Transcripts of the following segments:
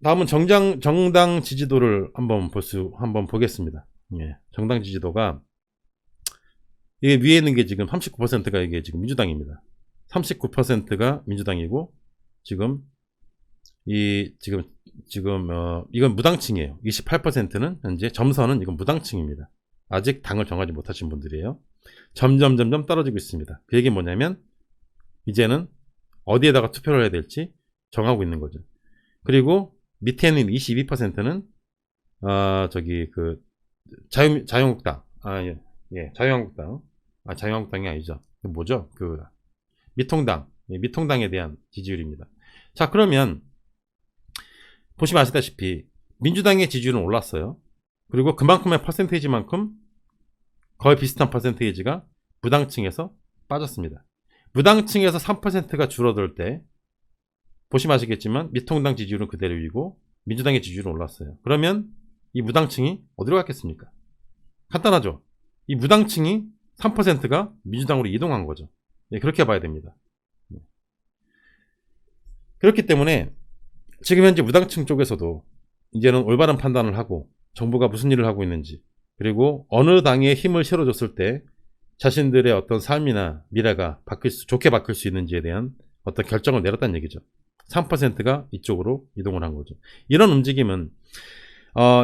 다음은 정당 지지도를 한번 보겠습니다. 예, 정당 지지도가, 이게 위에 있는 게 지금 39%가 이게 지금 민주당입니다. 39%가 민주당이고, 지금, 이건 무당층이에요. 28%는 현재 점선은 이건 무당층입니다. 아직 당을 정하지 못하신 분들이에요. 점점 떨어지고 있습니다. 그 얘기 뭐냐면, 이제는 어디에다가 투표를 해야 될지 정하고 있는 거죠. 그리고 밑에 있는 22%는 자유한국당, 자유한국당이 아니죠. 뭐죠? 미통당에 대한 지지율입니다. 자, 그러면 보시면 아시다시피 민주당의 지지율은 올랐어요. 그리고 그만큼의 퍼센테이지만큼 거의 비슷한 퍼센테이지가 무당층에서 빠졌습니다. 무당층에서 3%가 줄어들 때 보시면 아시겠지만 미통당 지지율은 그대로이고 민주당의 지지율은 올랐어요. 그러면 이 무당층이 어디로 갔겠습니까? 간단하죠. 이 무당층이 3%가 민주당으로 이동한 거죠. 예, 그렇게 봐야 됩니다. 그렇기 때문에 지금 현재 무당층 쪽에서도 이제는 올바른 판단을 하고 정부가 무슨 일을 하고 있는지, 그리고 어느 당에 힘을 실어줬을 때 자신들의 어떤 삶이나 미래가 좋게 바뀔 수 있는지에 대한 어떤 결정을 내렸다는 얘기죠. 3%가 이쪽으로 이동을 한 거죠. 이런 움직임은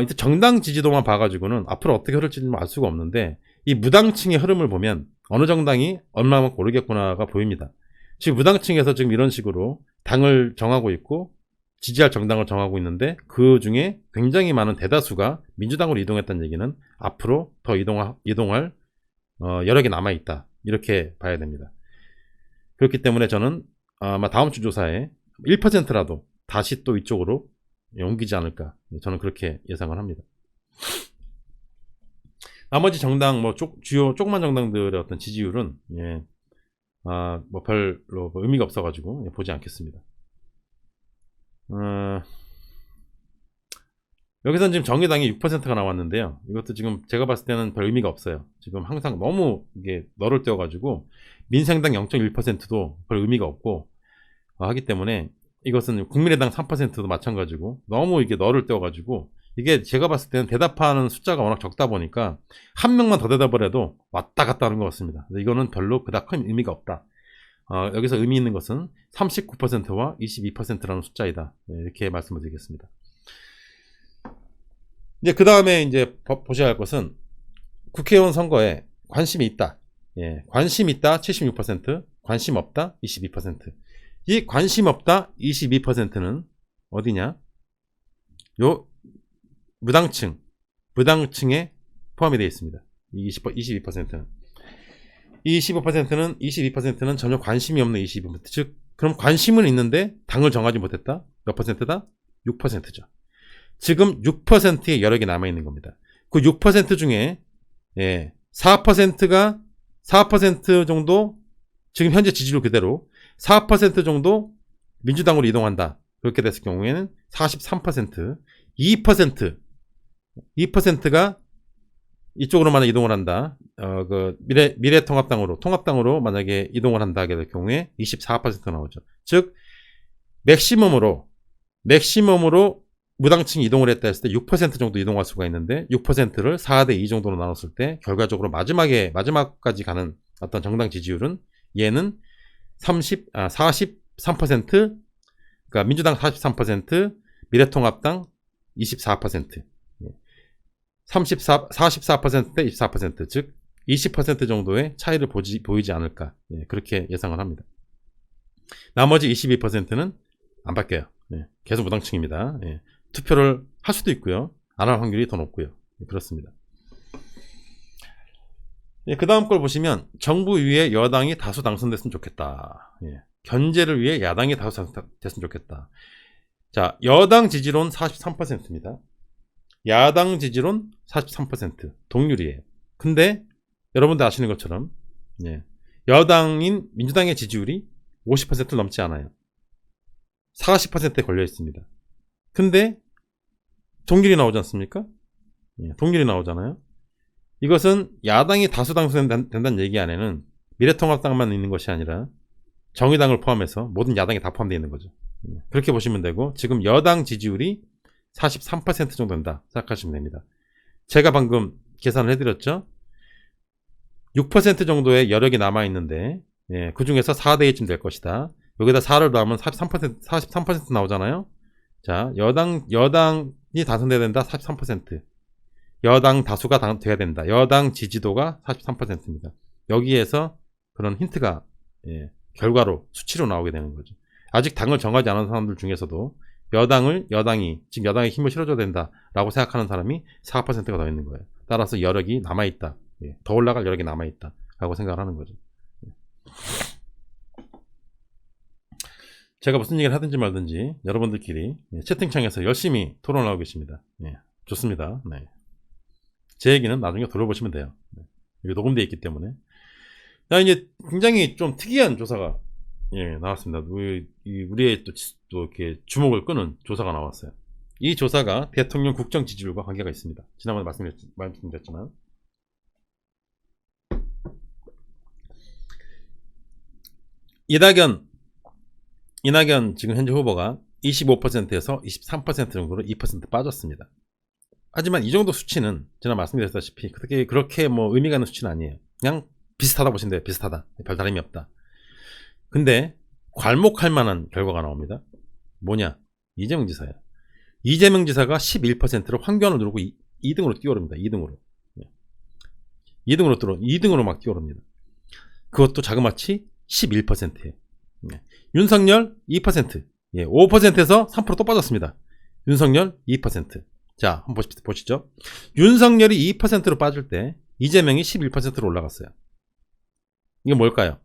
이제 정당 지지도만 봐가지고는 앞으로 어떻게 흐를지는 알 수가 없는데, 이 무당층의 흐름을 보면 어느 정당이 얼마만큼 오르겠구나가 보입니다. 지금 무당층에서 지금 이런 식으로 당을 정하고 있고 지지할 정당을 정하고 있는데, 그 중에 굉장히 많은 대다수가 민주당으로 이동했다는 얘기는 앞으로 더 이동할 여러 개 남아있다, 이렇게 봐야 됩니다. 그렇기 때문에 저는 아마 다음 주 조사에 1%라도 다시 또 이쪽으로 옮기지 않을까, 저는 그렇게 예상을 합니다. 나머지 정당, 주요 조그만 정당들의 어떤 지지율은 별로 의미가 없어가지고 보지 않겠습니다. 여기서는 지금 정의당이 6%가 나왔는데요. 이것도 지금 제가 봤을 때는 별 의미가 없어요. 지금 항상 너무 이게 너를 떼어가지고 민생당 0.1%도 별 의미가 없고 하기 때문에, 이것은 국민의당 3%도 마찬가지고 너무 이게 너를 떼어가지고, 이게 제가 봤을 때는 대답하는 숫자가 워낙 적다 보니까 한 명만 더 대답을 해도 왔다 갔다 하는 것 같습니다. 이거는 별로 그닥 큰 의미가 없다. 여기서 의미 있는 것은 39%와 22%라는 숫자이다, 이렇게 말씀을 드리겠습니다. 이제 그 다음에 이제 보셔야 할 것은 국회의원 선거에 관심이 있다. 관심 있다 76%, 관심 없다 22%. 이 관심 없다 22%는 어디냐? 요 무당층에 포함이 되어 있습니다. 22%는. 이 22%는 전혀 관심이 없는 22%. 즉, 그럼 관심은 있는데 당을 정하지 못했다. 몇 퍼센트다? 6%죠. 지금 6%의 여력이 남아있는 겁니다. 그 6% 중에 4% 정도, 지금 현재 지지율 그대로 4% 정도 민주당으로 이동한다. 그렇게 됐을 경우에는 43%, 2%가 이쪽으로 만약 이동을 한다. 통합당으로 만약에 이동을 한다 하게 될 경우에 24% 나오죠. 즉, 맥시멈으로 무당층이 이동을 했다 했을 때 6% 정도 이동할 수가 있는데, 6%를 4대2 정도로 나눴을 때 결과적으로 마지막까지 가는 어떤 정당 지지율은 얘는 43%, 그러니까 민주당 43%, 미래통합당 24%, 44%대 24%, 즉 20% 정도의 차이를 보이지 않을까, 그렇게 예상을 합니다. 나머지 22%는 안 바뀌어요. 계속 무당층입니다. 투표를 할 수도 있고요, 안 할 확률이 더 높고요. 그렇습니다. 그 다음 걸 보시면 정부 위에 여당이 다수 당선됐으면 좋겠다. 견제를 위해 야당이 다수 됐으면 좋겠다. 자, 여당 지지론 43%입니다. 야당 지지론 43%. 동률이에요. 근데 여러분들 아시는 것처럼 여당인 민주당의 지지율이 50%를 넘지 않아요. 40%에 걸려 있습니다. 근데 동률이 나오지 않습니까? 동률이 나오잖아요. 이것은 야당이 다수 당선된다는 얘기 안에는 미래통합당만 있는 것이 아니라 정의당을 포함해서 모든 야당이 다 포함되어 있는 거죠. 그렇게 보시면 되고, 지금 여당 지지율이 43% 정도 된다 생각하시면 됩니다. 제가 방금 계산을 해드렸죠. 6% 정도의 여력이 남아있는데, 그 중에서 4대2쯤 될 것이다. 여기다 4를 더하면 43% 나오잖아요. 자, 여당이 당선돼야 된다. 43%. 여당 다수가 돼야 된다. 여당 지지도가 43%입니다. 여기에서 그런 힌트가 결과로 수치로 나오게 되는 거죠. 아직 당을 정하지 않은 사람들 중에서도 여당이 힘을 실어줘야 된다라고 생각하는 사람이 4%가 더 있는 거예요. 따라서 여력이 남아있다. 더 올라갈 여력이 남아있다 라고 생각을 하는 거죠. 제가 무슨 얘기를 하든지 말든지 여러분들끼리 채팅창에서 열심히 토론하고 계십니다. 좋습니다. 제 얘기는 나중에 들어보시면 돼요. 이게 녹음되어 있기 때문에. 자, 이제 굉장히 좀 특이한 조사가 나왔습니다. 우리의 또 이렇게 주목을 끄는 조사가 나왔어요. 이 조사가 대통령 국정 지지율과 관계가 있습니다. 지난번에 말씀드렸지만 이낙연 지금 현재 후보가 25%에서 23% 정도로 2% 빠졌습니다. 하지만 이 정도 수치는 제가 말씀드렸다시피 그렇게 뭐 의미가 있는 수치는 아니에요. 그냥 비슷하다 보시면 돼요. 비슷하다. 별 다름이 없다. 근데 괄목할 만한 결과가 나옵니다. 뭐냐? 이재명 지사예요. 이재명 지사가 11%로 황교안을 누르고 2등으로 뛰어오릅니다. 2등으로 막 뛰어오릅니다. 그것도 자그마치 11%예요. 윤석열 2%. 5%에서 3% 또 빠졌습니다. 윤석열 2%. 자, 한번 보시죠. 윤석열이 2%로 빠질 때 이재명이 11%로 올라갔어요. 이게 뭘까요?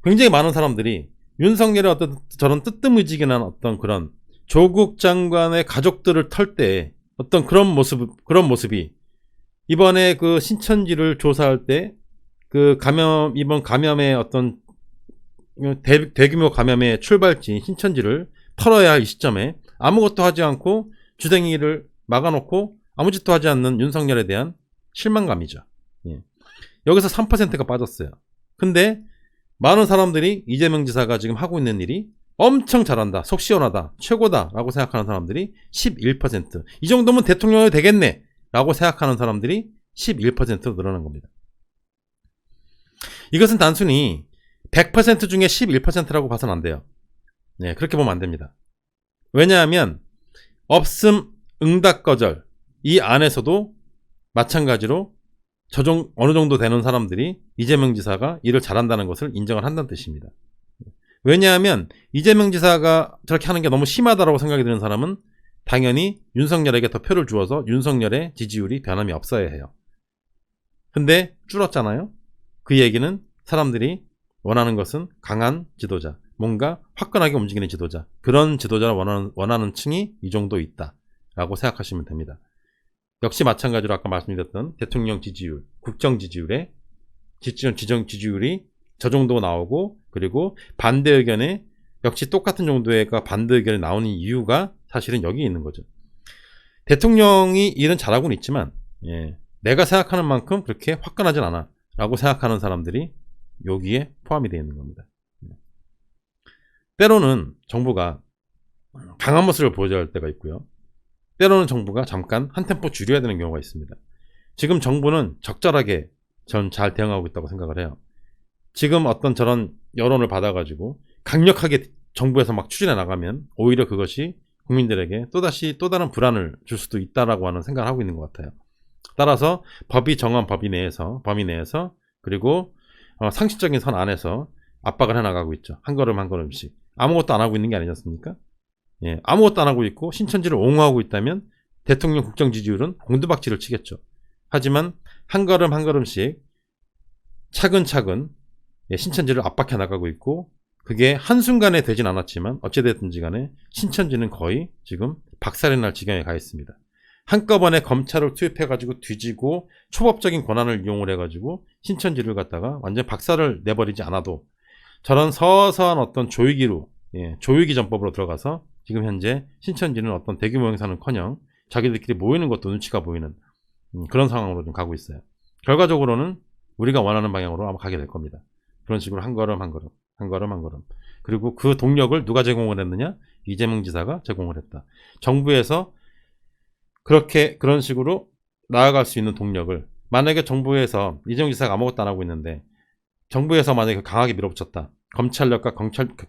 굉장히 많은 사람들이 윤석열의 어떤 저런 뜨뜻무지근한 어떤 그런 조국 장관의 가족들을 털 때 어떤 그런 모습이 이번에 그 신천지를 조사할 때 그 이번 감염의 어떤 대규모 감염의 출발지인 신천지를 털어야 할 이 시점에 아무것도 하지 않고 주댕이를 막아놓고 아무 짓도 하지 않는 윤석열에 대한 실망감이죠. 여기서 3%가 빠졌어요. 근데 많은 사람들이 이재명 지사가 지금 하고 있는 일이 엄청 잘한다, 속 시원하다, 최고다 라고 생각하는 사람들이 11%. 이 정도면 대통령이 되겠네 라고 생각하는 사람들이 11%로 늘어난 겁니다. 이것은 단순히 100% 중에 11%라고 봐서는 안 돼요. 그렇게 보면 안 됩니다. 왜냐하면 없음, 응답, 거절 이 안에서도 마찬가지로 어느 정도 되는 사람들이 이재명 지사가 일을 잘한다는 것을 인정을 한다는 뜻입니다. 왜냐하면 이재명 지사가 저렇게 하는 게 너무 심하다고 생각이 드는 사람은 당연히 윤석열에게 더 표를 주어서 윤석열의 지지율이 변함이 없어야 해요. 근데 줄었잖아요. 그 얘기는 사람들이 원하는 것은 강한 지도자, 뭔가 화끈하게 움직이는 지도자, 그런 지도자를 원하는 층이 이 정도 있다 라고 생각하시면 됩니다. 역시 마찬가지로 아까 말씀드렸던 대통령 지지율, 국정 지지율의 지정 지지율이 저 정도 나오고, 그리고 반대 의견에 역시 똑같은 정도의 반대 의견이 나오는 이유가 사실은 여기 있는 거죠. 대통령이 일은 잘하고는 있지만 내가 생각하는 만큼 그렇게 화끈하진 않아 라고 생각하는 사람들이 여기에 포함이 되어 있는 겁니다. 때로는 정부가 강한 모습을 보여줘야 할 때가 있고요. 때로는 정부가 잠깐 한 템포 줄여야 되는 경우가 있습니다. 지금 정부는 적절하게 전 잘 대응하고 있다고 생각을 해요. 지금 어떤 저런 여론을 받아가지고 강력하게 정부에서 막 추진해 나가면 오히려 그것이 국민들에게 또 다른 불안을 줄 수도 있다라고 하는 생각을 하고 있는 것 같아요. 따라서 법이 정한 범위 내에서 그리고 상식적인 선 안에서 압박을 해나가고 있죠. 한 걸음 한 걸음씩. 아무것도 안 하고 있는 게 아니지 않습니까? 아무것도 안 하고 있고 신천지를 옹호하고 있다면 대통령 국정 지지율은 곤두박질을 치겠죠. 하지만 한 걸음 한 걸음씩 차근차근 신천지를 압박해 나가고 있고, 그게 한순간에 되진 않았지만 어찌됐든지 간에 신천지는 거의 지금 박살이 날 지경에 가 있습니다. 한꺼번에 검찰을 투입해가지고 뒤지고 초법적인 권한을 이용을 해가지고 신천지를 갖다가 완전 박살을 내버리지 않아도 저런 서서한 어떤 조이기 전법으로 들어가서 지금 현재 신천지는 어떤 대규모 행사는커녕 자기들끼리 모이는 것도 눈치가 보이는 그런 상황으로 좀 가고 있어요. 결과적으로는 우리가 원하는 방향으로 아마 가게 될 겁니다. 그런 식으로 한 걸음 한 걸음. 그리고 그 동력을 누가 제공을 했느냐? 이재명 지사가 제공을 했다. 정부에서 그런 식으로 나아갈 수 있는 동력을, 만약에 정부에서 이재명 지사가 아무것도 안 하고 있는데 정부에서 만약에 강하게 밀어붙였다. 검찰력과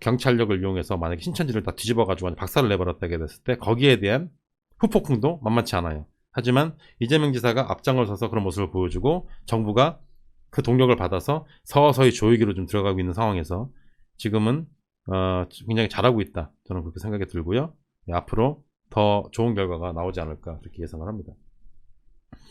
경찰력을 이용해서 만약에 신천지를 다 뒤집어가지고 박살을 내버렸다게 됐을 때 거기에 대한 후폭풍도 만만치 않아요. 하지만 이재명 지사가 앞장을 서서 그런 모습을 보여주고 정부가 그 동력을 받아서 서서히 조이기로 좀 들어가고 있는 상황에서 지금은 굉장히 잘하고 있다. 저는 그렇게 생각이 들고요. 앞으로 더 좋은 결과가 나오지 않을까 그렇게 예상을 합니다.